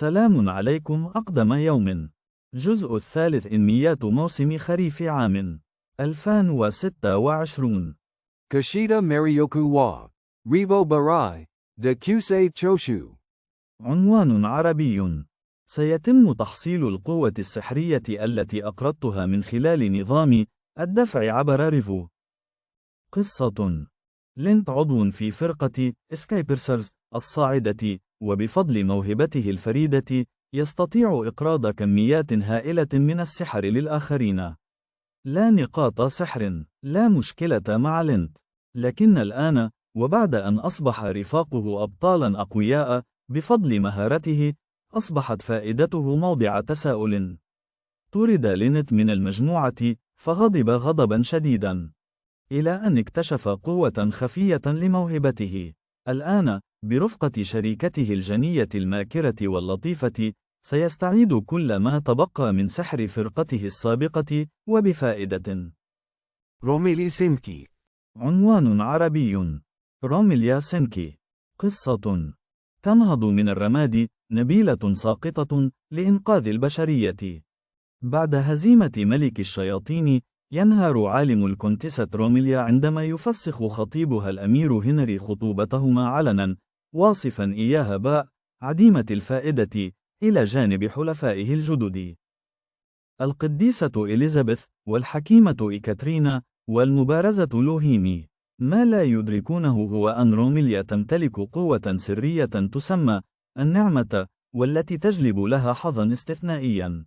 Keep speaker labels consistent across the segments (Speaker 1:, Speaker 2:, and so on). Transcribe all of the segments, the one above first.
Speaker 1: سلام عليكم أقدم يوم. جزء الثالث إنميات موسم خريف عام 2026.
Speaker 2: Kashida Marioku wa Revo Barai de Kyusei Choshu.
Speaker 1: عنوان عربي. سيتم تحصيل القوة السحرية التي أقرضتها من خلال نظام الدفع عبر ريفو. قصة. لينت عضو في فرقة سكايبرسرز الصاعدة، وبفضل موهبته الفريدة يستطيع إقراض كميات هائلة من السحر للآخرين. لا نقاط سحر، لا مشكلة مع لينت. لكن الآن، وبعد أن أصبح رفاقه أبطالا أقوياء بفضل مهارته، أصبحت فائدته موضع تساؤل. طرد لينت من المجموعة، فغضب غضبا شديدا، إلى أن اكتشف قوة خفية لموهبته. الآن، برفقة شريكته الجنية الماكرة واللطيفة، سيستعيد كل ما تبقى من سحر فرقته السابقة وبفائدة.
Speaker 3: روميلي سينكي.
Speaker 1: عنوان عربي. روميليا سينكي. قصة. تنهض من الرماد نبيلة ساقطة لإنقاذ البشرية. بعد هزيمة ملك الشياطين، ينهار عالم الكونتيسة روميليا عندما يفسخ خطيبها الأمير هنري خطوبتهما علنا، واصفا إياها باء عديمة الفائدة إلى جانب حلفائه الجدد. القديسة إليزابيث والحكيمة إيكاترينا والمبارزة لوهيمي. ما لا يدركونه هو أن روميليا تمتلك قوة سرية تسمى النعمة، والتي تجلب لها حظا استثنائيا.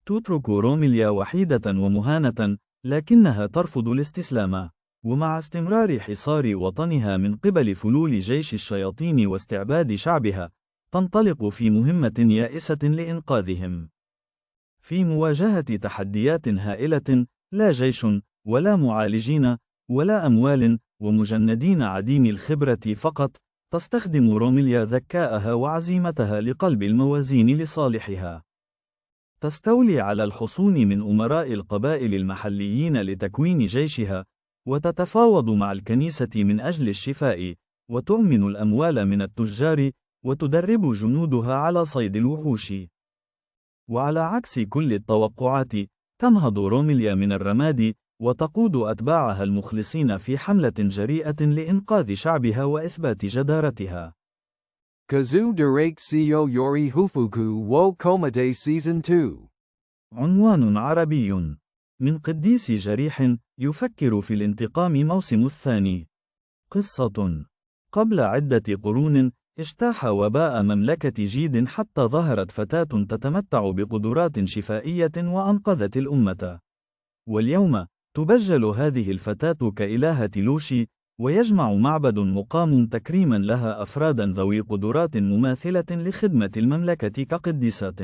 Speaker 1: تترك روميليا وحيدة ومهانة، لكنها ترفض الاستسلام. ومع استمرار حصار وطنها من قبل فلول جيش الشياطين واستعباد شعبها، تنطلق في مهمة يائسة لإنقاذهم. في مواجهة تحديات هائلة، لا جيش، ولا معالجين، ولا أموال، ومجندين عديم الخبرة فقط، تستخدم روميليا ذكاءها وعزيمتها لقلب الموازين لصالحها. تستولي على الحصون من أمراء القبائل المحليين لتكوين جيشها، وتتفاوض مع الكنيسة من أجل الشفاء، وتؤمن الأموال من التجار، وتدرب جنودها على صيد الوحوش. وعلى عكس كل التوقعات، تنهض روميليا من الرماد، وتقود أتباعها المخلصين في حملة جريئة لإنقاذ شعبها وإثبات جدارتها.
Speaker 2: Kazu Direct Seyo Yori Hufuku wo Komate Season 2.
Speaker 1: عنوان عربي. من قديس جريح يفكر في الانتقام موسم الثاني. قصة. قبل عدة قرون، اجتاح وباء مملكة جيد حتى ظهرت فتاة تتمتع بقدرات شفائية وأنقذت الأمة. واليوم، تبجل هذه الفتاة كإلهة لوشي، ويجمع معبد مقام تكريما لها أفرادا ذوي قدرات مماثلة لخدمة المملكة كقديسات.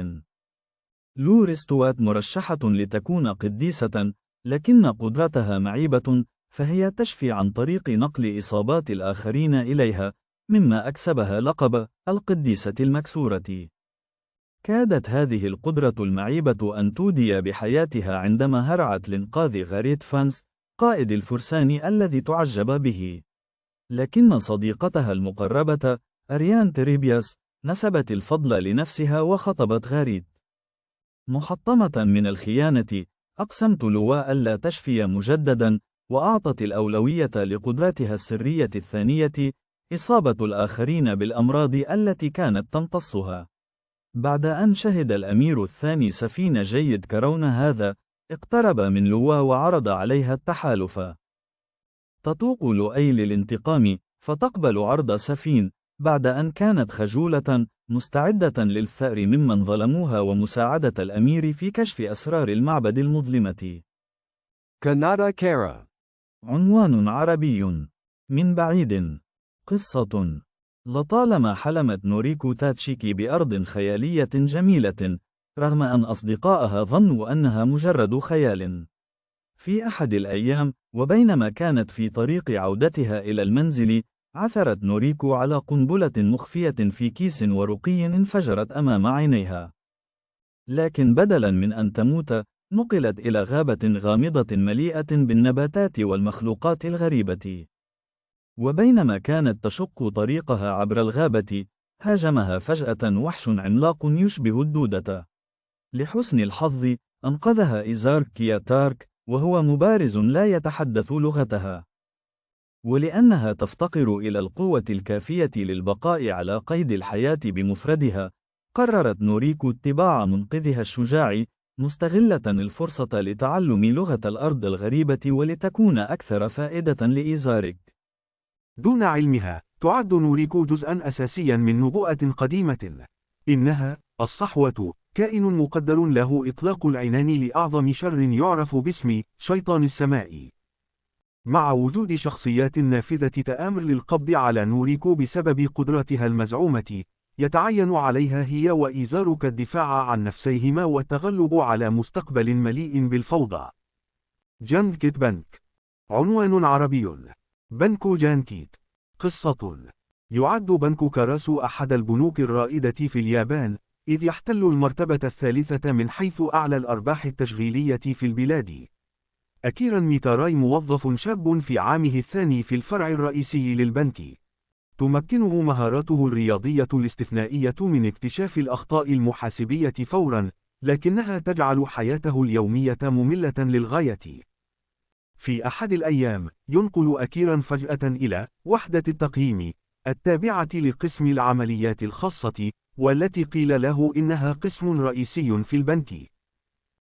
Speaker 1: لورستوات مرشحة لتكون قديسة، لكن قدرتها معيبة، فهي تشفي عن طريق نقل إصابات الآخرين إليها، مما أكسبها لقب القديسة المكسورة. كادت هذه القدرة المعيبة أن تودي بحياتها عندما هرعت لإنقاذ غاريت فانس، قائد الفرسان الذي تعجب به. لكن صديقتها المقربة، أريان تريبياس، نسبت الفضل لنفسها وخطبت غاريت. محطمة من الخيانة، أقسمت لواء ألا تشفي مجددا، وأعطت الأولوية لقدرتها السرية الثانية، إصابة الآخرين بالأمراض التي كانت تمتصها. بعد أن شهد الأمير الثاني سفين جيد كرون هذا، اقترب من لوا وعرض عليها التحالف. تتوق لؤي للانتقام، فتقبل عرض سفين، بعد أن كانت خجولة، مستعدة للثأر ممن ظلموها ومساعدة الأمير في كشف أسرار المعبد المظلمة.
Speaker 2: Kanata Kara.
Speaker 1: عنوان عربي. من بعيد. قصة. لطالما حلمت نوريكو تاتشيكي بأرض خيالية جميلة، رغم أن أصدقائها ظنوا أنها مجرد خيال. في أحد الأيام، وبينما كانت في طريق عودتها إلى المنزل، عثرت نوريكو على قنبلة مخفية في كيس ورقي انفجرت أمام عينيها. لكن بدلاً من أن تموت، نقلت إلى غابة غامضة مليئة بالنباتات والمخلوقات الغريبة. وبينما كانت تشق طريقها عبر الغابة، هاجمها فجأة وحش عملاق يشبه الدودة. لحسن الحظ، أنقذها إيزار كياتارك، وهو مبارز لا يتحدث لغتها. ولأنها تفتقر إلى القوة الكافية للبقاء على قيد الحياة بمفردها، قررت نوريكو اتباع منقذها الشجاع، مستغلة الفرصة لتعلم لغة الأرض الغريبة ولتكون أكثر فائدة لإيزارك.
Speaker 3: دون علمها، تعد نوريكو جزءا أساسيا من نبوءة قديمة. إنها الصحوة، كائن مقدر له إطلاق العنان لأعظم شر يعرف باسم شيطان السماء. مع وجود شخصيات نافذة تآمر للقبض على نوريكو بسبب قدرتها المزعومة، يتعين عليها هي وإيزارك الدفاع عن نفسيهما والتغلب على مستقبل مليء بالفوضى. جانكيت بنك. عنوان عربي: بنك جانكيت. قصة: يعد بنك كاراسو أحد البنوك الرائدة في اليابان، إذ يحتل المرتبة الثالثة من حيث أعلى الأرباح التشغيلية في البلاد. أكيرا ميتاراي موظف شاب في عامه الثاني في الفرع الرئيسي للبنك. تمكنه مهاراته الرياضية الاستثنائية من اكتشاف الأخطاء المحاسبية فورا، لكنها تجعل حياته اليومية مملة للغاية. في أحد الأيام، ينقل أكيرا فجأة إلى وحدة التقييم التابعة لقسم العمليات الخاصة، والتي قيل له إنها قسم رئيسي في البنك.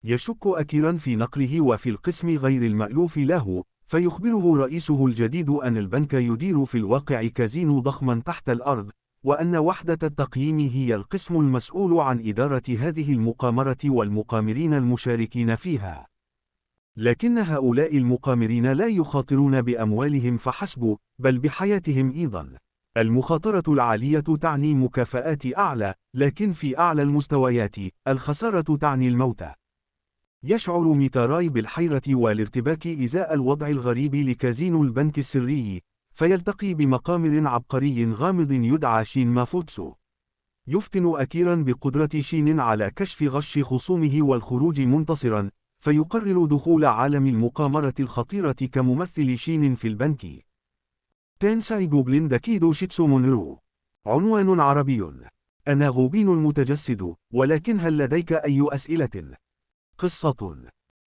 Speaker 3: يشك أكيرا في نقله وفي القسم غير المألوف له، فيخبره رئيسه الجديد أن البنك يدير في الواقع كازينو ضخما تحت الأرض، وأن وحدة التقييم هي القسم المسؤول عن إدارة هذه المقامرة والمقامرين المشاركين فيها. لكن هؤلاء المقامرين لا يخاطرون بأموالهم فحسب، بل بحياتهم أيضا. المخاطرة العالية تعني مكافآت أعلى، لكن في أعلى المستويات، الخسارة تعني الموت. يشعر ميتاراي بالحيرة والارتباك إزاء الوضع الغريب لكازينو البنك السري، فيلتقي بمقامر عبقري غامض يدعى شين مافوتسو. يفتن أكيرا بقدرة شين على كشف غش خصومه والخروج منتصرا، فيقرر دخول عالم المقامرة الخطيرة كممثل شين في البنك. تنساي جوبلين داكيدو شيتسو مونرو. عنوان عربي: أنا غوبين المتجسد، ولكن هل لديك أي أسئلة؟ قصة: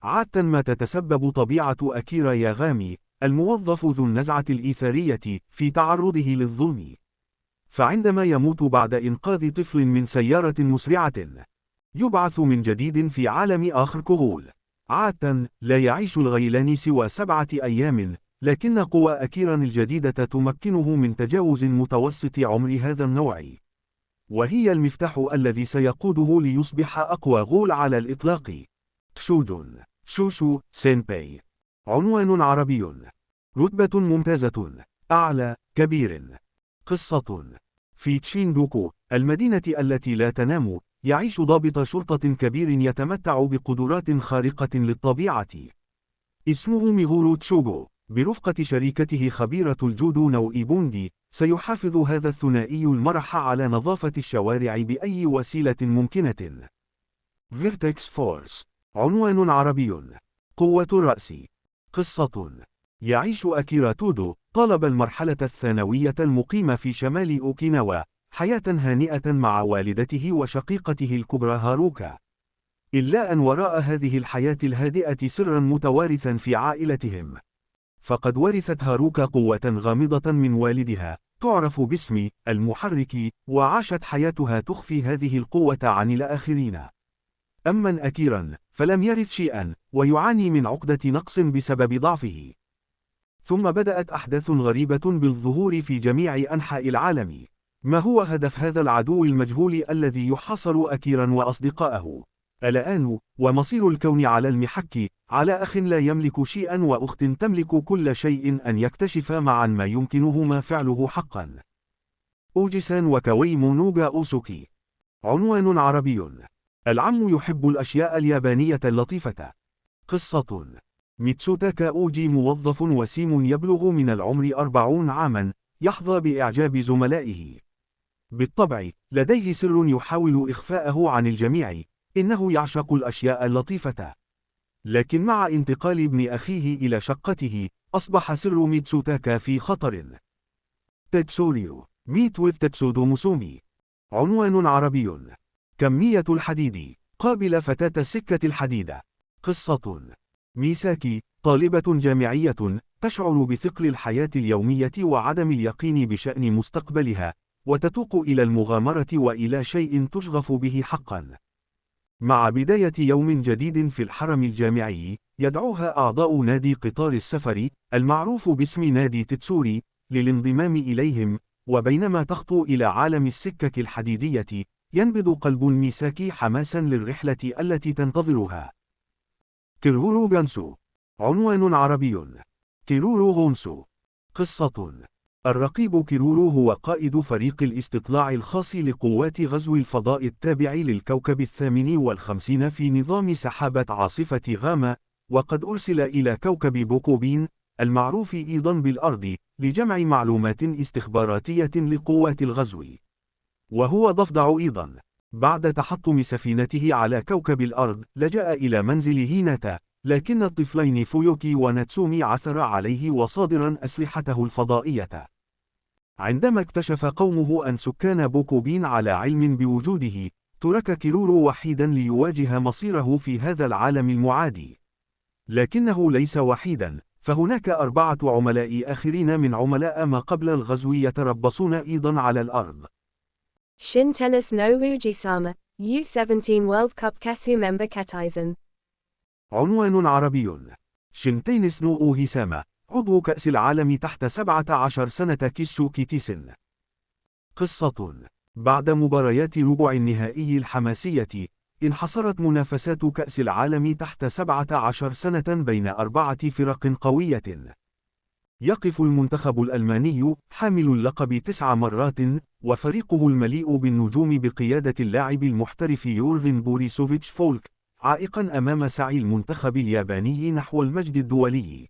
Speaker 3: عادة ما تتسبب طبيعة أكيرا ياغامي، الموظف ذو النزعة الإيثارية، في تعرضه للظلم. فعندما يموت بعد إنقاذ طفل من سيارة مسرعة، يبعث من جديد في عالم آخر كغول. عادة لا يعيش الغيلان سوى 7 أيام، لكن قوى أكيرا الجديدة تمكنه من تجاوز متوسط عمر هذا النوع، وهي المفتاح الذي سيقوده ليصبح أقوى غول على الإطلاق. تشوجون شوشو سينباي. عنوان عربي: رتبة ممتازة، أعلى، كبير. قصة: في تشيندوكو، المدينة التي لا تنام، يعيش ضابط شرطة كبير يتمتع بقدرات خارقة للطبيعة. اسمه ميغورو تشوغو. برفقة شريكته خبيرة الجودو نوئي بوندي، سيحافظ هذا الثنائي المرح على نظافة الشوارع بأي وسيلة ممكنة. فيرتكس فورس. عنوان عربي: قوة الرأس. قصة: يعيش أكيرا تودو، طالب المرحلة الثانوية المقيم في شمال أوكيناوا، حياة هانئة مع والدته وشقيقته الكبرى هاروكا. إلا أن وراء هذه الحياة الهادئة سرا متوارثا في عائلتهم. فقد ورثت هاروكا قوة غامضة من والدها، تعرف باسم المحرك، وعاشت حياتها تخفي هذه القوة عن الآخرين. أما أكيرا، فلم يرث شيئا، ويعاني من عقدة نقص بسبب ضعفه. ثم بدأت أحداث غريبة بالظهور في جميع أنحاء العالم. ما هو هدف هذا العدو المجهول الذي يحاصر أكيرا وأصدقائه؟ الآن، ومصير الكون على المحك، على أخ لا يملك شيئا وأخت تملك كل شيء أن يكتشفا معا ما يمكنهما فعله حقا. أوجيسان وكوي مونوغا أوسوكي. عنوان عربي: العم يحب الأشياء اليابانية اللطيفة. قصة: ميتسوتاكا أوجي موظف وسيم يبلغ من العمر 40 عاما، يحظى بإعجاب زملائه. بالطبع، لديه سر يحاول إخفاءه عن الجميع، إنه يعشق الأشياء اللطيفة. لكن مع انتقال ابن أخيه إلى شقته، أصبح سر ميتسوتاكا في خطر. تيتسوريو. ميت وذ تتسودو موسومي. عنوان عربي. كمية الحديد قابل فتاة سكة الحديد. قصة. ميساكي، طالبة جامعية، تشعر بثقل الحياة اليومية وعدم اليقين بشأن مستقبلها، وتتوق إلى المغامرة وإلى شيء تشغف به حقا. مع بداية يوم جديد في الحرم الجامعي، يدعوها أعضاء نادي قطار السفر، المعروف باسم نادي تتسوري، للانضمام إليهم، وبينما تخطو إلى عالم السكك الحديدية، ينبض قلب ميساكي حماسا للرحلة التي تنتظرها. كيرورو غانسو. عنوان عربي. كيرورو غونسو. قصة. الرقيب كيرورو هو قائد فريق الاستطلاع الخاص لقوات غزو الفضاء التابع للكوكب 58 في نظام سحابة عاصفة غاما، وقد أرسل إلى كوكب بوكوبين، المعروف أيضا بالأرض، لجمع معلومات استخباراتية لقوات الغزو. وهو ضفدع أيضا. بعد تحطم سفينته على كوكب الأرض، لجأ إلى منزل هيناتا، لكن الطفلين فويوكي وناتسومي عثر عليه وصادرا أسلحته الفضائية. عندما اكتشف قومه أن سكان بوكوبين على علم بوجوده، ترك كيرورو وحيدا ليواجه مصيره في هذا العالم المعادي. لكنه ليس وحيدا، فهناك 4 عملاء آخرين من عملاء ما قبل الغزو يتربصون أيضا على الأرض.
Speaker 4: Shin Tennis no Fuji-sama, U17 World Cup Kasu member Kataisen.
Speaker 3: عنوان عربي. شينتينس نو أوهيساما، عضو كأس العالم تحت 17 سنة كيشو كيتيسن. قصة. بعد مباريات ربع النهائي الحماسية، انحصرت منافسات كأس العالم تحت 17 سنة بين 4 فرق قوية. يقف المنتخب الألماني حامل اللقب 9 مرات، وفريقه المليء بالنجوم بقيادة اللاعب المحترف يورغن بوريسوفيتش فولك، عائقا أمام سعي المنتخب الياباني نحو المجد الدولي.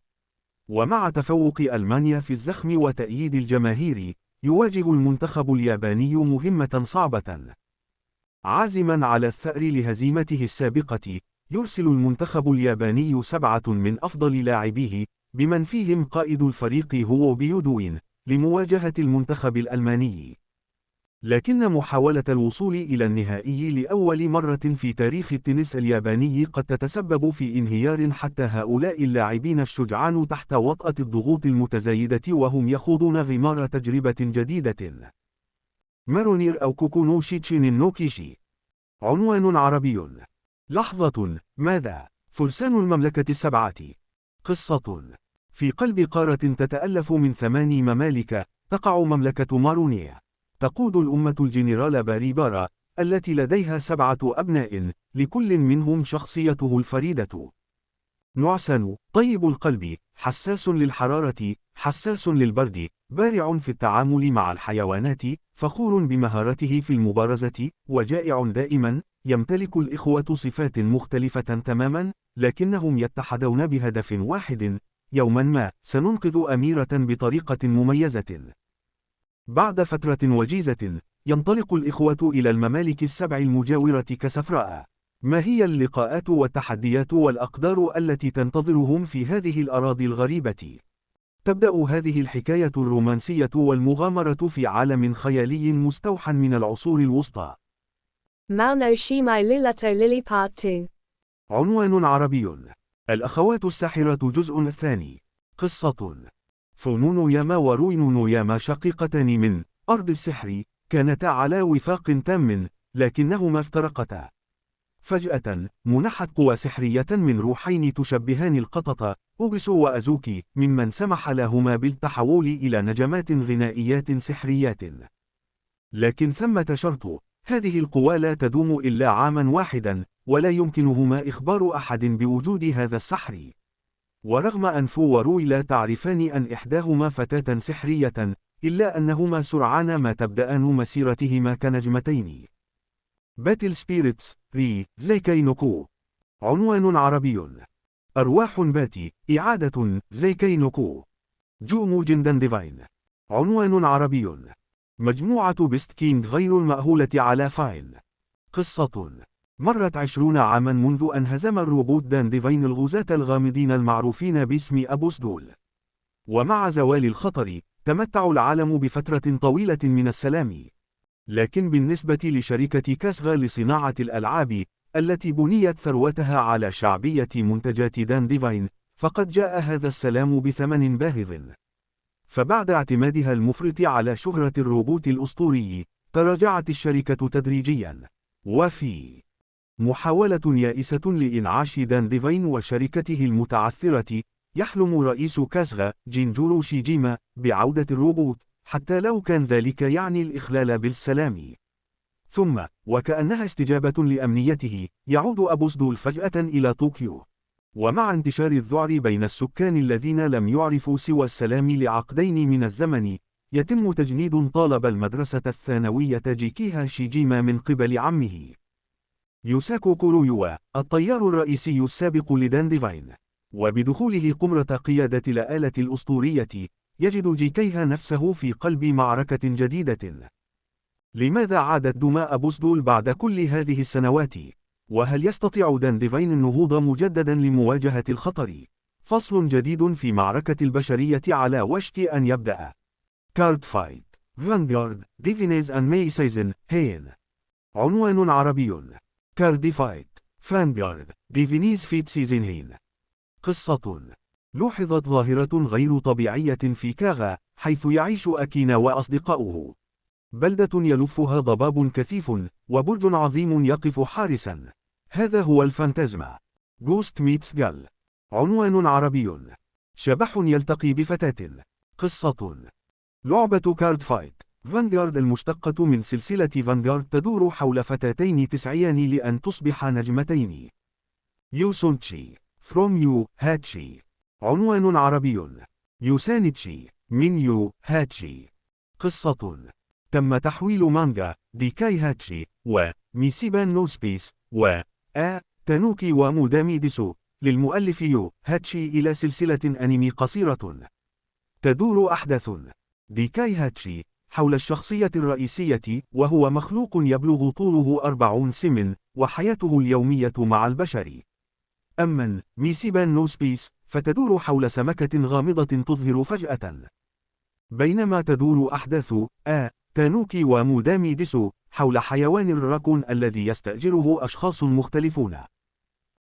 Speaker 3: ومع تفوق ألمانيا في الزخم وتأييد الجماهير، يواجه المنتخب الياباني مهمة صعبة. عازما على الثأر لهزيمته السابقة، يرسل المنتخب الياباني 7 من أفضل لاعبيه، بمن فيهم قائد الفريق هو بيودوين، لمواجهة المنتخب الألماني. لكن محاولة الوصول إلى النهائي لأول مرة في تاريخ التنس الياباني قد تتسبب في انهيار حتى هؤلاء اللاعبين الشجعان تحت وطأة الضغوط المتزايدة وهم يخوضون غمار تجربة جديدة. مارونير أو كوكونو شيتشين نوكيشي. عنوان عربي. لحظة. ماذا؟ فرسان المملكة ال7. قصة. في قلب قارة تتألف من 8 ممالك، تقع مملكة مارونيا. تقود الأمة الجنرال باريبارا، التي لديها 7 أبناء، لكل منهم شخصيته الفريدة. نعسان، طيب القلب، حساس للحرارة، حساس للبرد، بارع في التعامل مع الحيوانات، فخور بمهارته في المبارزة، وجائع دائما. يمتلك الإخوة صفات مختلفة تماما، لكنهم يتحدون بهدف واحد: يوما ما سننقذ أميرة بطريقة مميزة. بعد فترة وجيزة، ينطلق الإخوة إلى الممالك ال7 المجاورة كسفراء. ما هي اللقاءات والتحديات والأقدار التي تنتظرهم في هذه الأراضي الغريبة؟ تبدأ هذه الحكاية الرومانسية والمغامرة في عالم خيالي مستوحى من العصور الوسطى.
Speaker 4: Mao Shimai Lulato Lily Part 2.
Speaker 3: عنوان عربي. الأخوات الساحرة جزء الثاني. قصة. فنون ياما وروينون ياما شقيقتان من أرض السحر، كانتا على وفاق تام، لكنهما افترقتا. فجأة، منحت قوى سحرية من روحين تشبهان القطط، أوبسو وأزوكي، ممن سمح لهما بالتحول إلى نجمات غنائيات سحريات. لكن ثمة شرط: هذه القوى لا تدوم إلا عاما واحدا، ولا يمكنهما إخبار أحد بوجود هذا السحر. ورغم أن فو وروي لا تعرفان أن إحداهما فتاة سحرية، إلا أنهما سرعان ما تبدأان مسيرتهما كنجمتين. باتل سبيريتس ري زيكاي نوكو. عنوان عربي. أرواح باتي، إعادة زيكاي نوكو. جومو جندن ديفاين. عنوان عربي. مجموعة بيست كينج غير المأهولة على فاين. قصة. مرت 20 عاما منذ أن هزم الروبوت دان ديفاين الغزاة الغامضين المعروفين باسم أبوسدول. ومع زوال الخطر، تمتع العالم بفترة طويلة من السلام. لكن بالنسبة لشركة كاسغا لصناعة الألعاب، التي بنيت ثروتها على شعبية منتجات دان ديفاين، فقد جاء هذا السلام بثمن باهظ. فبعد اعتمادها المفرط على شهرة الروبوت الأسطوري، تراجعت الشركة تدريجيا. وفي محاولة يائسة لإنعاش دان ديفاين وشركته المتعثرة، يحلم رئيس كاسغا جينجورو شيجيما بعودة الروبوت، حتى لو كان ذلك يعني الإخلال بالسلام. ثم، وكأنها استجابة لأمنيته، يعود أبوسدول فجأة إلى طوكيو. ومع انتشار الذعر بين السكان الذين لم يعرفوا سوى السلام لعقدين من الزمن، يتم تجنيد طالب المدرسة الثانوية جيكيها شيجيما من قبل عمه يوساكو كورويوا، الطيار الرئيسي السابق لدان ديفاين. وبدخوله قمرة قيادة الآلة الأسطورية، يجد جيكيها نفسه في قلب معركة جديدة. لماذا عادت دماء بوسدول بعد كل هذه السنوات؟ وهل يستطيع دان ديفاين النهوض مجددا لمواجهة الخطر؟ فصل جديد في معركة البشرية على وشك أن يبدأ. كارد فايت فانغارد ديفينيز أند ماي سيزن هين. عنوان عربي. كارد فايت فانغارد ديفينيز فيت سيزن هين. قصة. لوحظت ظاهرة غير طبيعية في كاغا، حيث يعيش أكينا وأصدقاؤه. بلدة يلفها ضباب كثيف، وبرج عظيم يقف حارسا. هذا هو الفانتازما. جوست ميتس جال. عنوان عربي. شبح يلتقي بفتاة. قصة. لعبة كارد فايت فانغارد المشتقة من سلسلة فانغارد تدور حول فتاتين تسعيان لأن تصبح نجمتين. يوسونتشي From يو هاتشي. عنوان عربي. يوسانتشي من يو هاتشي. قصة. تم تحويل مانجا ديكاي هاتشي وميسيبان نو سبيس تانوكي ومودامي ديسو للمؤلف يو هاتشي إلى سلسلة أنمي قصيرة. تدور أحداث ديكاي هاتشي حول الشخصية الرئيسية، وهو مخلوق يبلغ طوله 40 سم، وحياته اليومية مع البشر. أما ميسيبان نو سبيس فتدور حول سمكة غامضة تظهر فجأة. بينما تدور أحداث تانوكي ومودامي ديسو حول حيوان الراكون الذي يستأجره أشخاص مختلفون.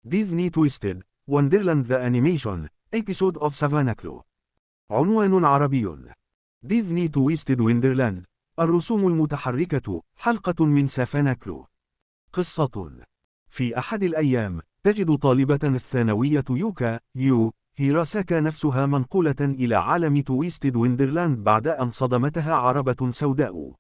Speaker 3: ديزني تويستد وندرلاند ذا أنيميشن إبيسود أوف سافاناكلو. عنوان عربي. ديزني تويستد وندرلاند الرسوم المتحركة حلقة من سافاناكلو. قصة. في أحد الأيام، تجد طالبة الثانوية يو هيراساكا نفسها منقولة إلى عالم تويستد ويندرلاند بعد أن صدمتها عربة سوداء.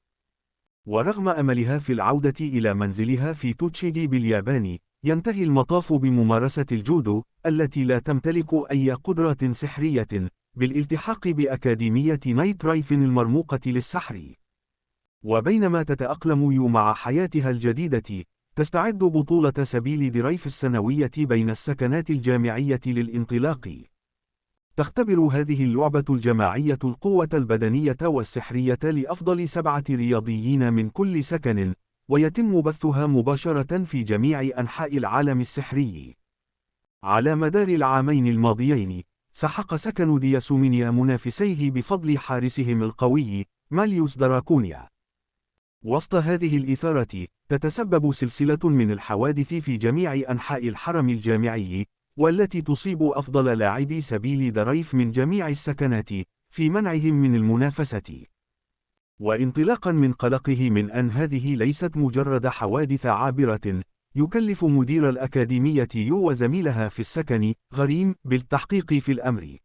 Speaker 3: ورغم أملها في العودة إلى منزلها في توتشيجي باليابان، ينتهي المطاف بممارسة الجودو، التي لا تمتلك أي قدرة سحرية، بالالتحاق بأكاديمية نايت رايفن المرموقة للسحر. وبينما تتأقلم يو مع حياتها الجديدة، تستعد بطولة سبيل دريف السنوية بين السكنات الجامعية للانطلاق. تختبر هذه اللعبة الجماعية القوة البدنية والسحرية لأفضل 7 رياضيين من كل سكن، ويتم بثها مباشرة في جميع أنحاء العالم السحري. على مدار العامين الماضيين، سحق سكن دياسومينيا منافسيه بفضل حارسهم القوي ماليوس دراكونيا. وسط هذه الإثارة، تتسبب سلسلة من الحوادث في جميع أنحاء الحرم الجامعي، والتي تصيب أفضل لاعبي سبيل دريف من جميع السكنات، في منعهم من المنافسة. وانطلاقا من قلقه من أن هذه ليست مجرد حوادث عابرة، يكلف مدير الأكاديمية يو وزميلها في السكن غريم بالتحقيق في الأمر.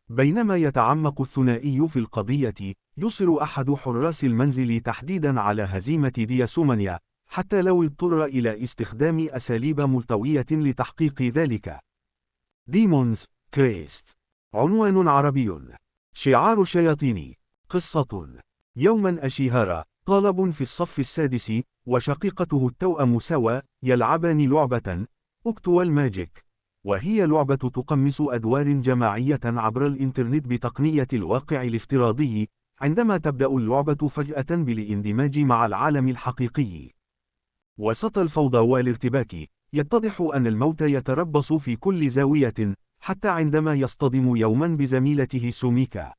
Speaker 3: بينما يتعمق الثنائي في القضية، يصر أحد حراس المنزل تحديدا على هزيمة دياسومانيا، حتى لو اضطر إلى استخدام أساليب ملتوية لتحقيق ذلك. ديمونز كريست. عنوان عربي. شعار الشياطين. قصة. يوما أشيهارا طالب في الصف السادس وشقيقته التوأم سوا يلعبان لعبة أكتوال ماجيك، وهي لعبة تقمص أدوار جماعية عبر الإنترنت بتقنية الواقع الافتراضي. عندما تبدأ اللعبة فجأة بالاندماج مع العالم الحقيقي. وسط الفوضى والارتباك، يتضح أن الموت يتربص في كل زاوية، حتى عندما يصطدم يوما بزميلته سوميكا.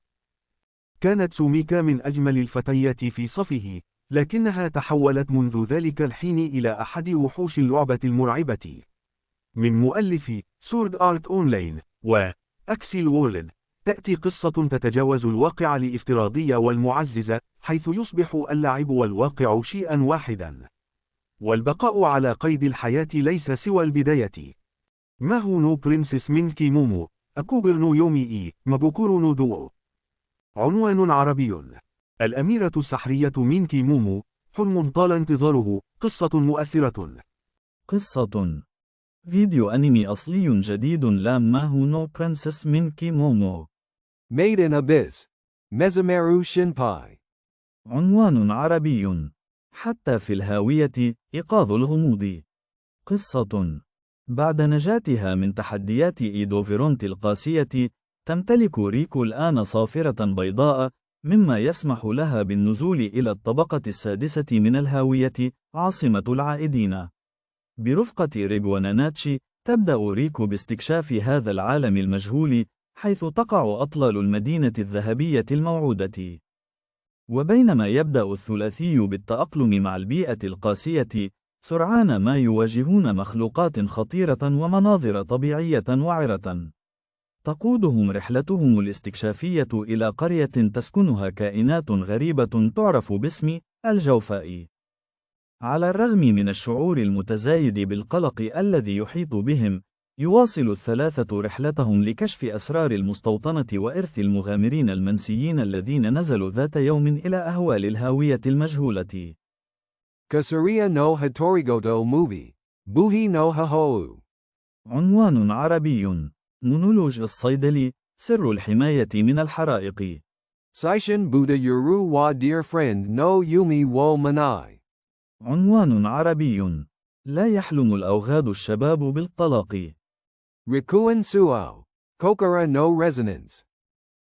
Speaker 3: كانت سوميكا من أجمل الفتيات في صفه، لكنها تحولت منذ ذلك الحين إلى أحد وحوش اللعبة المرعبة. من مؤلف سورد آرت أونلاين وأكسل وورلد، تأتي قصة تتجاوز الواقع الافتراضي والمعزز، حيث يصبح اللعب والواقع شيئا واحدا، والبقاء على قيد الحياة ليس سوى البداية. ما هو نو برنسس مينكي مومو أكوبر نو يومي مابوكورو نو دو. عنوان عربي: الأميرة السحرية مينكي مومو، حلم طال انتظاره، قصة مؤثرة.
Speaker 1: قصة. فيديو أنمي أصلي جديد ما هو نو برنسس مينكي مومو.
Speaker 2: Made in Abyss. Mezumaru Shinpai.
Speaker 1: عنوان عربي. حتى في الهاوية، إيقاظ الغموض. قصة. بعد نجاتها من تحديات إيدوفيرونت القاسية، تمتلك ريكو الآن صافرة بيضاء، مما يسمح لها بالنزول إلى الطبقة السادسة من الهاوية، عاصمة العائدين. برفقة ريغ وناناتشي، تبدأ ريكو باستكشاف هذا العالم المجهول، حيث تقع أطلال المدينة الذهبية الموعودة. وبينما يبدأ الثلاثي بالتأقلم مع البيئة القاسية، سرعان ما يواجهون مخلوقات خطيرة ومناظر طبيعية وعرة. تقودهم رحلتهم الاستكشافية إلى قرية تسكنها كائنات غريبة تعرف باسم الجوفاء. على الرغم من الشعور المتزايد بالقلق الذي يحيط بهم، يواصل الثلاثة رحلتهم لكشف أسرار المستوطنة وإرث المغامرين المنسيين الذين نزلوا ذات يوم إلى أهوال الهاوية المجهولة.
Speaker 2: Kasuria no Hatorigoto Movie. Buhi no Hahou.
Speaker 1: عنوان عربي. مونولوج الصيدلي، سر الحماية من الحرائق.
Speaker 2: Saishin Buddha Yuru wa Dear Friend no Yumi wo Manai.
Speaker 1: عنوان عربي. لا يحلم الأوغاد الشباب بالطلاق.
Speaker 2: Rikuan Suao. Kokara no Resonance.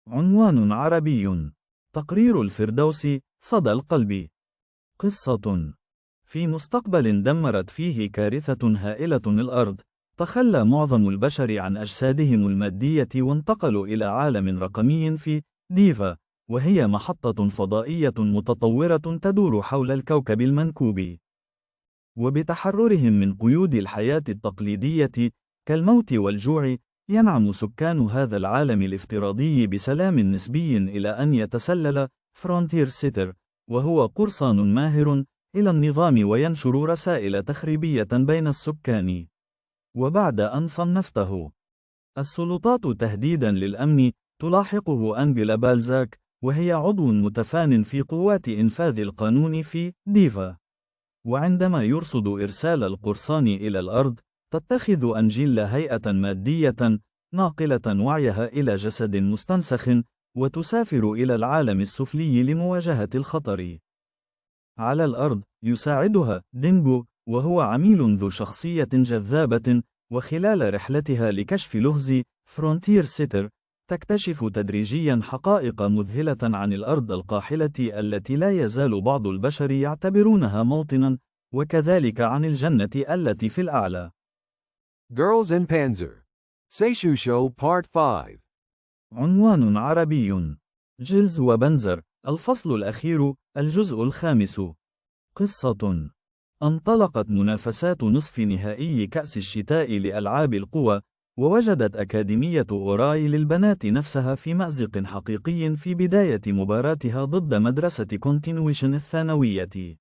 Speaker 1: عنوان عربي. تقرير الفردوس، صدى القلب. قصة. في مستقبل دمرت فيه كارثة هائلة الأرض، تخلى معظم البشر عن أجسادهم المادية وانتقلوا إلى عالم رقمي في ديفا، وهي محطة فضائية متطورة تدور حول الكوكب المنكوب. وبتحررهم من قيود الحياة التقليدية كالموت والجوع، ينعم سكان هذا العالم الافتراضي بسلام نسبي إلى أن يتسلل فرونتير سيتر، وهو قرصان ماهر، إلى النظام وينشر رسائل تخريبية بين السكان. وبعد أن صنفته السلطات تهديدا للأمن، تلاحقه أنجيلا بالزاك، وهي عضو متفان في قوات إنفاذ القانون في ديفا. وعندما يرصد إرسال القرصان إلى الأرض، تتخذ أنجيلا هيئة مادية ناقلة وعيها إلى جسد مستنسخ، وتسافر إلى العالم السفلي لمواجهة الخطر. على الأرض، يساعدها دينجو، وهو عميل ذو شخصية جذابة، وخلال رحلتها لكشف لغز فرونتير سيتر، تكتشف تدريجيا حقائق مذهلة عن الأرض القاحلة التي لا يزال بعض البشر يعتبرونها موطنا، وكذلك عن الجنة التي في الأعلى.
Speaker 2: Girls in Panzer. Seishusho Part 5.
Speaker 1: عنوان عربي. جيلز وبنزر، الفصل الأخير، الجزء الخامس. قصة. انطلقت منافسات نصف نهائي كأس الشتاء لألعاب القوى، ووجدت أكاديمية أوراي للبنات نفسها في مأزق حقيقي في بداية مباراتها ضد مدرسة كونتينويشن الثانوية.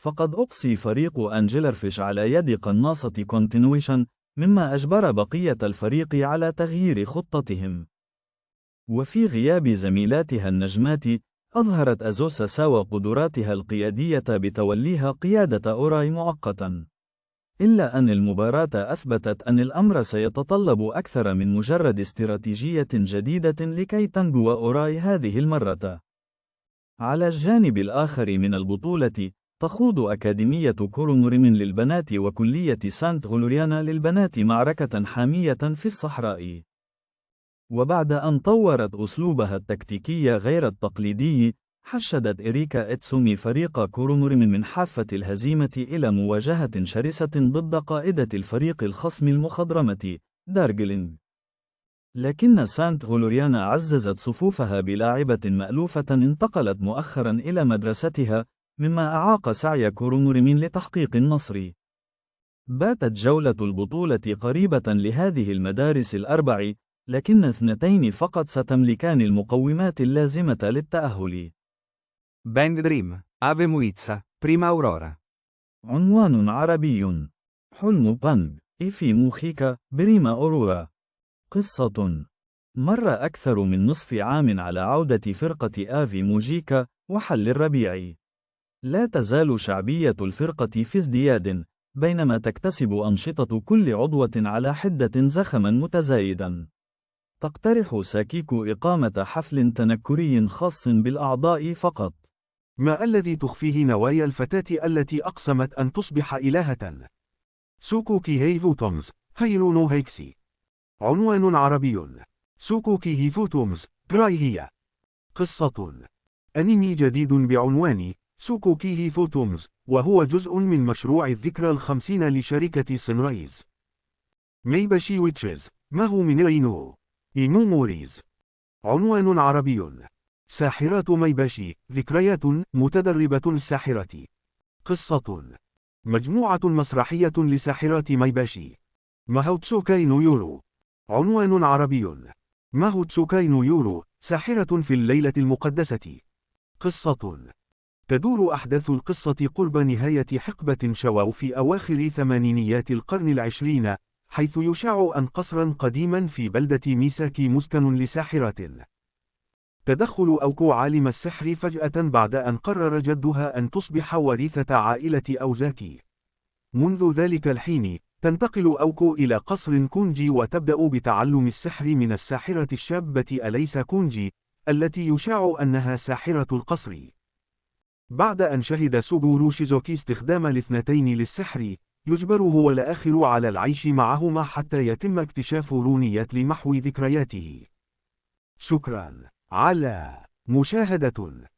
Speaker 1: فقد أقصي فريق أنجلرفيش على يد قناصة كونتينويشن، مما أجبر بقية الفريق على تغيير خطتهم. وفي غياب زميلاتها النجمات، أظهرت أزوسا ساوا قدراتها القيادية بتوليها قيادة أوراي مؤقتا. إلا أن المباراة أثبتت أن الأمر سيتطلب أكثر من مجرد استراتيجية جديدة لكي تنجو أوراي هذه المرة. على الجانب الآخر من البطولة، تخوض أكاديمية كورونوريمين للبنات وكلية سانت غلوريانا للبنات معركة حامية في الصحراء. وبعد أن طورت أسلوبها التكتيكي غير التقليدي، حشدت إريكا إتسومي فريق كورونوريمين من حافة الهزيمة إلى مواجهة شرسة ضد قائدة الفريق الخصم المخضرمة دارجلينغ. لكن سانت غلوريانا عززت صفوفها بلاعبة مألوفة انتقلت مؤخرا إلى مدرستها، مما أعاق سعي كورونوريمين لتحقيق النصر. باتت جولة البطولة قريبة لهذه المدارس الأربع، لكن 2 فقط ستملكان المقومات اللازمة للتأهل.
Speaker 5: Band Dream, Ave Muizza, Prima Aurora.
Speaker 1: عنوان عربي. حلم بانغ، في مخك، بريما أورورا. قصة. مر أكثر من نصف عام على عودة فرقة آفي موجيكا وحل الربيع. لا تزال شعبية الفرقة في ازدياد، بينما تكتسب أنشطة كل عضوة على حدة زخما متزايدا. تقترح ساكيكو إقامة حفل تنكري خاص بالأعضاء فقط.
Speaker 3: ما الذي تخفيه نوايا الفتاة التي أقسمت أن تصبح إلهة؟ سوكوكي هيفوتومز، هيرونو هيكسي. عنوان عربي. سوكوكي هيفوتومز، براي هي. قصة. أنمي جديد بعنوان سوكوكي هيفوتومز، وهو جزء من مشروع الذكرى ال50 لشركة سنرايز. ميباشي ويتشز، ماهو مينيرينو. إيموموريز. عنوان عربي. ساحرات ميباشي، ذكريات متدربة الساحرة. قصة. مجموعة مسرحية لساحرات ميباشي. ماهو تسوكاي نو يورو. عنوان عربي. ماهو تسوكاي نو يورو، ساحرة في الليلة المقدسة. قصة. تدور أحداث القصة قرب نهاية حقبة شواو في أواخر ثمانينيات القرن العشرين، حيث يشاع أن قصرا قديما في بلدة ميساكي مسكن لساحرة. تدخل أوكو عالم السحر فجأة بعد أن قرر جدها أن تصبح وريثة عائلة أوزاكي. منذ ذلك الحين، تنتقل أوكو إلى قصر كونجي وتبدأ بتعلم السحر من الساحرة الشابة أليس كونجي، التي يشاع أنها ساحرة القصر. بعد أن شهد سوغورو شيزوكي استخدام الاثنتين للسحر، يجبر هو الآخر على العيش معهما حتى يتم اكتشاف رونيات لمحو ذكرياته. شكرا على مشاهدة.